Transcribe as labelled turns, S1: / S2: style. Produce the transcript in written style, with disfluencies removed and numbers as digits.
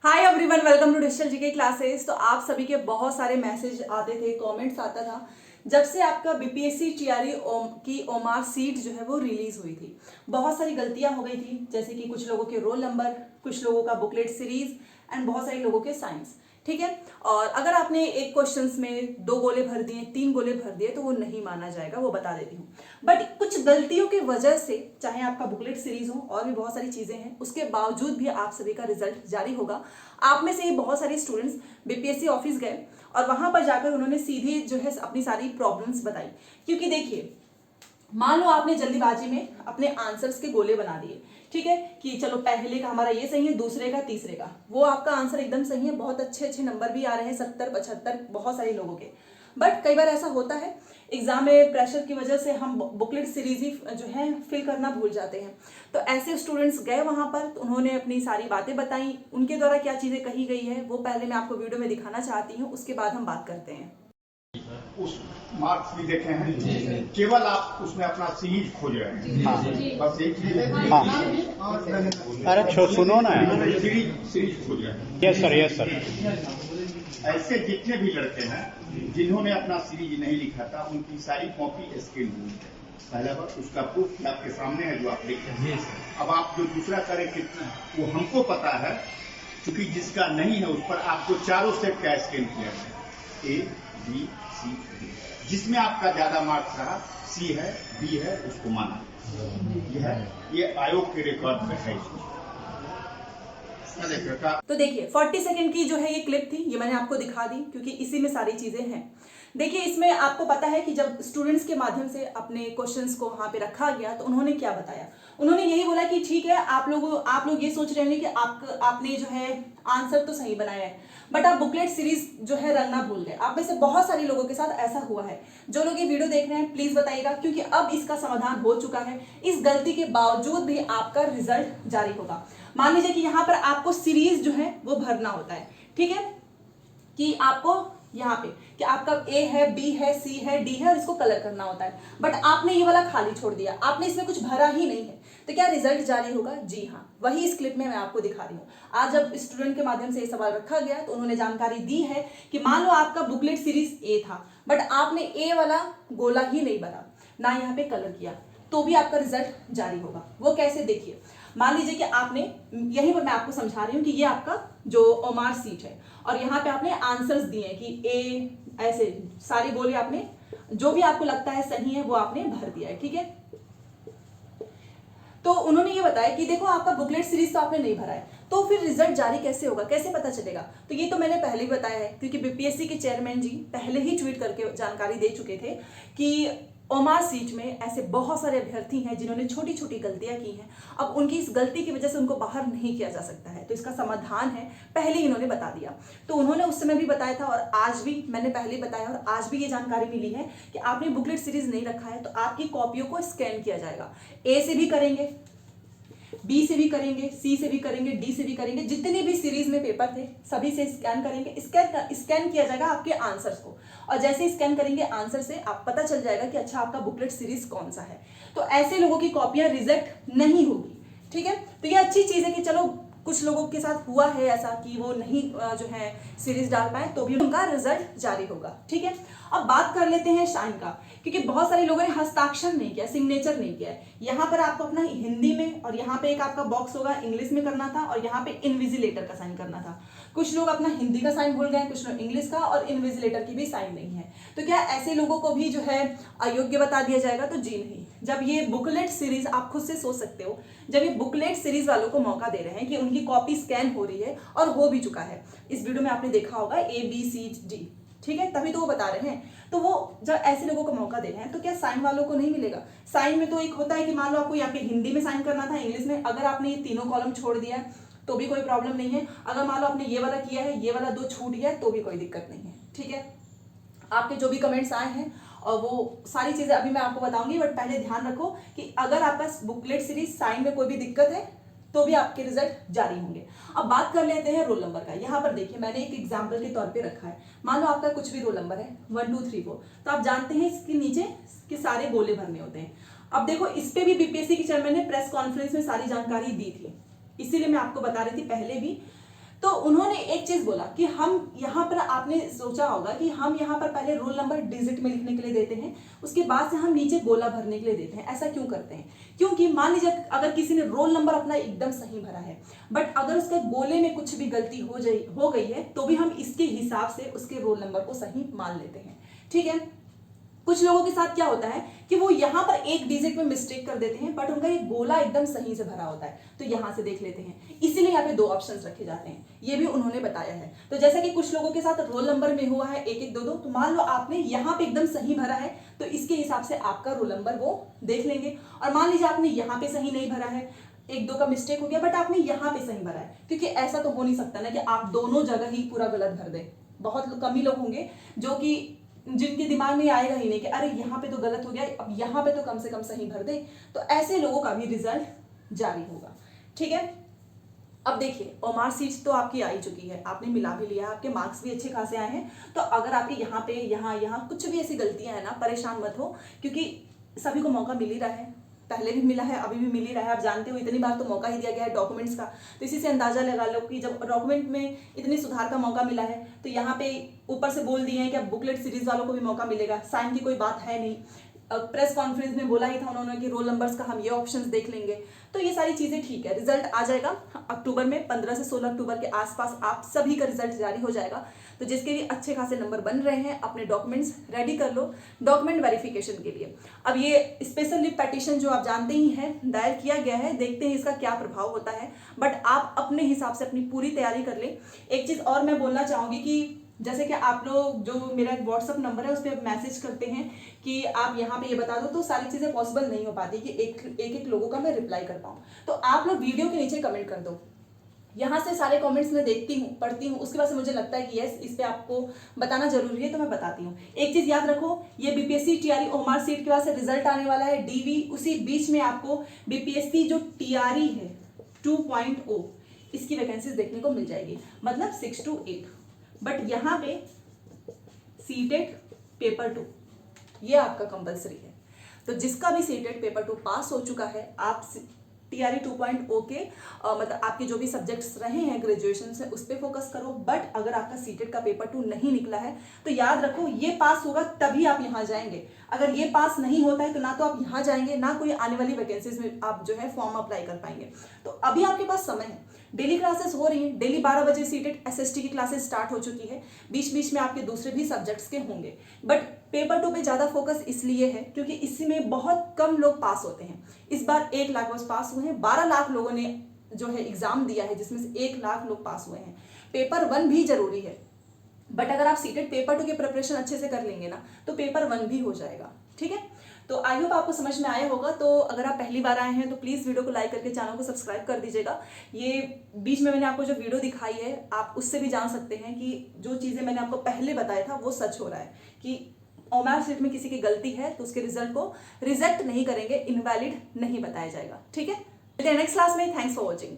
S1: Hi everyone, welcome to digital GK classes. तो आप सभी के बहुत सारे मैसेज आते थे, कमेंट्स आता था जब से आपका बीपीएससी टीआरई की ओमार सीट जो है वो रिलीज हुई थी। बहुत सारी गलतियां हो गई थी, जैसे कि कुछ लोगों के रोल नंबर, कुछ लोगों का बुकलेट सीरीज एंड बहुत सारे लोगों के साइंस। ठीक है, और अगर आपने एक क्वेश्चंस में 2 गोले भर दिए, 3 गोले भर दिए तो वो नहीं माना जाएगा, वो बता देती हूँ। बट कुछ गलतियों की वजह से, चाहे आपका बुकलेट सीरीज हो और भी बहुत सारी चीजें हैं, उसके बावजूद भी आप सभी का रिजल्ट जारी होगा। आप में से ही बहुत सारे स्टूडेंट्स बीपीएससी ऑफिस गए और वहां पर जाकर उन्होंने सीधे जो है अपनी सारी प्रॉब्लम्स बताई। क्योंकि देखिए, मान लो आपने जल्दीबाजी में अपने आंसर्स के गोले बना दिए, ठीक है, कि चलो पहले का हमारा ये सही है, दूसरे का, तीसरे का, वो आपका आंसर एकदम सही है, बहुत अच्छे अच्छे नंबर भी आ रहे हैं, 70 75 बहुत सारे लोगों के। बट कई बार ऐसा होता है एग्जाम में प्रेशर की वजह से हम बुकलेट सीरीज ही जो है फिल करना भूल जाते हैं। तो ऐसे स्टूडेंट्स गए वहां पर, तो उन्होंने अपनी सारी बातें बताई, उनके द्वारा क्या चीजें कही गई है वो पहले मैं आपको वीडियो में दिखाना चाहती हूँ, उसके बाद हम बात करते हैं।
S2: उस मार्क्स भी देखे हैं, केवल आप उसमें अपना सीरीज खोज रहे हैं। हाँ। बस एक चीज है।
S3: अरे सुनो ना,
S2: सीरीज खोज रहे हैं।
S3: Yes sir, yes sir.
S2: ऐसे जितने भी लड़के हैं जिन्होंने अपना सीरीज नहीं लिखा था, उनकी सारी कॉपी स्कैन हुई है। पहला बार उसका प्रूफ आपके सामने है जो आप लिखे हैं। अब आप जो दूसरा करें कितना, वो हमको पता है, क्योंकि जिसका नहीं है उस पर आपको चारों सेट का स्कैन किया है, ए बी सी डी। जिसमें आपका ज्यादा मार्क्स रहा, सी है बी है, उसको माना। ये आयोग के रिकॉर्ड में है।
S1: तो देखिए 40 सेकंड की जो है ये क्लिप थी, ये मैंने आपको दिखा दी क्योंकि इसी में सारी चीजें हैं। देखिए, इसमें आपको पता है कि जब स्टूडेंट्स के माध्यम से अपने क्वेश्चंस को वहां पे रखा गया तो उन्होंने क्या बताया। उन्होंने यही बोला कि ठीक है, आप लोग ये सोच रहे होंगे कि आपने जो है आंसर तो सही बनाया है, बट आप बुकलेट सीरीज जो है रंगना भूल गए। आप में से बहुत सारे लोगों के साथ ऐसा हुआ है। जो लोग ये वीडियो देख रहे हैं प्लीज बताइएगा, क्योंकि अब इसका समाधान हो चुका है। इस गलती के बावजूद भी आपका रिजल्ट जारी होगा। मान लीजिए कि यहाँ पर आपको सीरीज जो है वो भरना होता है, ठीक है, कि आपको यहाँ पे कि आपका ए है, बी है, सी है, डी है और इसको कलर करना होता है। बट आपने ये वाला खाली छोड़ दिया, आपने इसमें कुछ भरा ही नहीं है, तो क्या रिजल्ट जारी होगा? जी हाँ, वही इस क्लिप में मैं आपको दिखा रही हूँ। आज जब स्टूडेंट के माध्यम से ये सवाल रखा गया तो उन्होंने जानकारी दी है कि मान लो आपका बुकलेट सीरीज ए था, बट आपने ए वाला गोला ही नहीं भरा, ना यहाँ पे कलर किया, तो भी आपका रिजल्ट जारी होगा। वो कैसे, देखिए, मान लीजिए कि आपने, यहीं पर मैं आपको समझा रही हूँ कि ये आपका जो ओमार सीट है और यहाँ पे आपने आंसर्स दिए हैं कि ए, ऐसे सारी गोले आपने जो भी आपको लगता है सही है वो आपने भर दिया है, ठीक है। तो उन्होंने ये बताया कि देखो, आपका बुकलेट सीरीज तो आपने नहीं भरा है, तो फिर रिजल्ट जारी कैसे होगा, कैसे पता चलेगा? तो ये तो मैंने पहले ही बताया है, क्योंकि बीपीएससी के चेयरमैन जी पहले ही ट्वीट करके जानकारी दे चुके थे कि ओमार सीट में ऐसे बहुत सारे अभ्यर्थी हैं जिन्होंने छोटी छोटी गलतियां की हैं। अब उनकी इस गलती की वजह से उनको बाहर नहीं किया जा सकता है, तो इसका समाधान है, पहले ही इन्होंने बता दिया। तो उन्होंने उस समय भी बताया था और आज भी मैंने पहले बताया, और आज भी ये जानकारी मिली है कि आपने बुकलेट सीरीज नहीं रखा है तो आपकी कॉपियों को स्कैन किया जाएगा। ए से भी करेंगे, बी से भी करेंगे, सी से भी करेंगे, डी से भी करेंगे, जितने भी सीरीज में पेपर थे सभी से स्कैन करेंगे। स्कैन किया जाएगा आपके आंसर्स को, और जैसे स्कैन करेंगे आंसर से आप पता चल जाएगा कि अच्छा आपका बुकलेट सीरीज कौन सा है। तो ऐसे लोगों की कॉपियां रिजेक्ट नहीं होगी, ठीक है। तो ये अच्छी चीज है कि चलो कुछ लोगों के साथ हुआ है ऐसा कि वो नहीं जो है सीरीज डाल पाए, तो भी उनका रिजल्ट जारी होगा, ठीक है। अब बात कर लेते हैं साइन का, क्योंकि बहुत सारे लोगों ने हस्ताक्षर नहीं किया, सिग्नेचर नहीं किया है। यहाँ पर आपको अपना हिंदी में, और यहाँ पे एक आपका बॉक्स होगा इंग्लिश में करना था, और यहाँ पे इनविजिलेटर का साइन करना था। कुछ लोग अपना हिंदी का साइन भूल गए, कुछ लोग इंग्लिश का, और इनविजिलेटर की भी साइन नहीं है। तो क्या ऐसे लोगों को भी जो है अयोग्य बता दिया जाएगा? तो जी नहीं। जब ये बुकलेट सीरीज, आप खुद से सोच सकते हो, जब ये बुकलेट सीरीज वालों को मौका दे रहे हैं कि उनकी कॉपी स्कैन हो रही है, और हो भी चुका है, इस वीडियो में आपने देखा होगा ए बी सी डी, ठीक है, तभी तो वो बता रहे हैं। तो वो जब ऐसे लोगों को मौका दे रहे हैं तो क्या साइन वालों को नहीं मिलेगा? साइन में तो एक होता है कि मान लो आपको यहाँ पे हिंदी में साइन करना था, इंग्लिश में, अगर आपने ये तीनों कॉलम छोड़ दिया है तो भी कोई प्रॉब्लम नहीं है। अगर मान लो आपने ये वाला किया है, ये वाला 2 छूट गया है, तो भी कोई दिक्कत नहीं है, ठीक है। आपके जो भी कमेंट्स आए हैं और वो सारी चीजें अभी मैं आपको बताऊंगी, बट पहले ध्यान रखो कि अगर आपका बुकलेट सीरीज साइन में कोई भी दिक्कत है तो भी आपके रिजल्ट जारी होंगे। अब बात कर लेते हैं रोल नंबर का। यहाँ पर देखिए, मैंने एक एग्जाम्पल के तौर पे रखा है। मान लो आपका कुछ भी रोल नंबर है 1 2 3 4, तो आप जानते हैं इसके नीचे के सारे गोले भरने होते हैं। अब देखो, इस पे भी बीपीएससी के चेयरमैन ने प्रेस कॉन्फ्रेंस में सारी जानकारी दी थी, इसीलिए मैं आपको बता रही थी पहले भी तो उन्होंने एक चीज बोला कि हम यहाँ पर, आपने सोचा होगा कि हम यहाँ पर पहले रोल नंबर डिजिट में लिखने के लिए देते हैं, उसके बाद से हम नीचे गोला भरने के लिए देते हैं। ऐसा क्यों करते हैं? क्योंकि मान लीजिए अगर किसी ने रोल नंबर अपना एकदम सही भरा है, बट अगर उसके गोले में कुछ भी गलती हो गई है, तो भी हम इसके हिसाब से उसके रोल नंबर को सही मान लेते हैं। ठीक है। कुछ लोगों के साथ क्या होता है कि वो यहाँ पर एक डिजिट में मिस्टेक कर देते हैं, बट उनका ये गोला एकदम सही से भरा होता है, तो यहाँ से देख लेते हैं। इसीलिए यहाँ पे 2 ऑप्शंस रखे जाते हैं, ये भी उन्होंने बताया है। तो जैसा कि कुछ लोगों के साथ रोल नंबर में हुआ है 1 1 2 2, तो मान लो आपने यहाँ पे एकदम सही भरा है, तो इसके हिसाब से आपका रोल नंबर वो देख लेंगे। और मान लीजिए आपने यहाँ पे सही नहीं भरा है, 1 2 का मिस्टेक हो गया, बट आपने यहाँ पे सही भरा है, क्योंकि ऐसा तो हो नहीं सकता ना कि आप दोनों जगह ही पूरा गलत भर दें। बहुत कम ही लोग होंगे जो कि जिनके दिमाग में आएगा ही नहीं कि अरे यहाँ पे तो गलत हो गया, अब यहाँ पे तो कम से कम सही भर दे। तो ऐसे लोगों का भी रिजल्ट जारी होगा। ठीक है। अब देखिए, ओमार सीट्स तो आपकी आ ही चुकी है, आपने मिला भी लिया है, आपके मार्क्स भी अच्छे खासे आए हैं। तो अगर आपके यहाँ पे यहाँ कुछ भी ऐसी गलतियां हैं ना, परेशान मत हो, क्योंकि सभी को मौका मिल ही रहा है। पहले भी मिला है, अभी भी मिल ही रहा है। आप जानते हो इतनी बार तो मौका ही दिया गया है डॉक्यूमेंट्स का, तो इसी से अंदाजा लगा लो कि जब डॉक्यूमेंट में इतने सुधार का मौका मिला है, तो यहाँ पे ऊपर से बोल दिए हैं कि अब बुकलेट सीरीज वालों को भी मौका मिलेगा। साइन की कोई बात है नहीं। प्रेस कॉन्फ्रेंस में बोला ही था उन्होंने कि रोल नंबर्स का हम ये ऑप्शंस देख लेंगे। तो ये सारी चीजें ठीक है। रिजल्ट आ जाएगा अक्टूबर में, 15 से 16 अक्टूबर के आसपास आप सभी का रिजल्ट जारी हो जाएगा। तो जिसके भी अच्छे खासे नंबर बन रहे हैं, अपने डॉक्यूमेंट्स रेडी कर लो डॉक्यूमेंट वेरिफिकेशन के लिए। अब ये स्पेशल लीव पेटिशन जो आप जानते ही हैं दायर किया गया है, देखते हैं इसका क्या प्रभाव होता है, बट आप अपने हिसाब से अपनी पूरी तैयारी कर ले। एक चीज और मैं बोलना चाहूंगी कि जैसे कि आप लोग जो मेरा व्हाट्सअप नंबर है उस पर मैसेज करते हैं कि आप यहाँ पे ये बता दो, तो सारी चीजें पॉसिबल नहीं हो पाती कि एक लोगों का मैं रिप्लाई कर पाऊँ। तो आप लोग वीडियो के नीचे कमेंट कर दो। यहाँ से सारे कमेंट्स मैं देखती हूँ, पढ़ती हूँ, उसके बाद से मुझे लगता है कि यस, इस पे आपको बताना जरूरी है, तो मैं बताती हूँ। एक चीज याद रखो, ये बीपीएससी टीआरई ओमार सीट के बाद से रिजल्ट आने वाला है डीवी, उसी बीच में आपको बीपीएससी जो टीआरई है 2.0 इसकी वैकेंसीज देखने को मिल जाएगी, मतलब 6 to 8। बट यहाँ पे सीटेट पेपर 2 ये आपका कंपलसरी है। तो जिसका भी सीटेट पेपर 2 पास हो चुका है, आप टीआरई 2.0 के मतलब आपके जो भी सब्जेक्ट्स रहे हैं ग्रेजुएशन से उस पर फोकस करो। बट अगर आपका सीटेट का पेपर 2 नहीं निकला है, तो याद रखो ये पास होगा तभी आप यहाँ जाएंगे। अगर ये पास नहीं होता है तो ना तो आप यहाँ जाएंगे, ना कोई आने वाली वैकेंसीज में आप जो है फॉर्म अप्लाई कर पाएंगे। तो अभी आपके पास समय है, डेली क्लासेस हो रही हैं, डेली 12 बजे सीटेट एसएसटी की क्लासेस स्टार्ट हो चुकी है, बीच बीच में आपके दूसरे भी सब्जेक्ट्स के होंगे। बट पेपर 2 पे ज़्यादा फोकस इसलिए है क्योंकि इसमें बहुत कम लोग पास होते हैं। इस बार 1 लाख बस पास हुए हैं, 12 लाख लोगों ने जो है एग्जाम दिया है, जिसमें से 1 लाख लोग पास हुए हैं। पेपर 1 भी जरूरी है, बट अगर आप सीटेट पेपर 2 की प्रिपरेशन अच्छे से कर लेंगे ना, तो पेपर 1 भी हो जाएगा। ठीक है। तो आई होप आपको समझ में आया होगा। तो अगर आप पहली बार आए हैं तो प्लीज़ वीडियो को लाइक करके चैनल को सब्सक्राइब कर दीजिएगा। ये बीच में मैंने आपको जो वीडियो दिखाई है, आप उससे भी जान सकते हैं कि जो चीज़ें मैंने आपको पहले बताया था वो सच हो रहा है कि ओमार सीट में किसी की गलती है तो उसके रिजल्ट को रिजेक्ट नहीं करेंगे, इनवैलिड नहीं बताया जाएगा। ठीक है। नेक्स्ट क्लास में, थैंक्स फॉर वॉचिंग।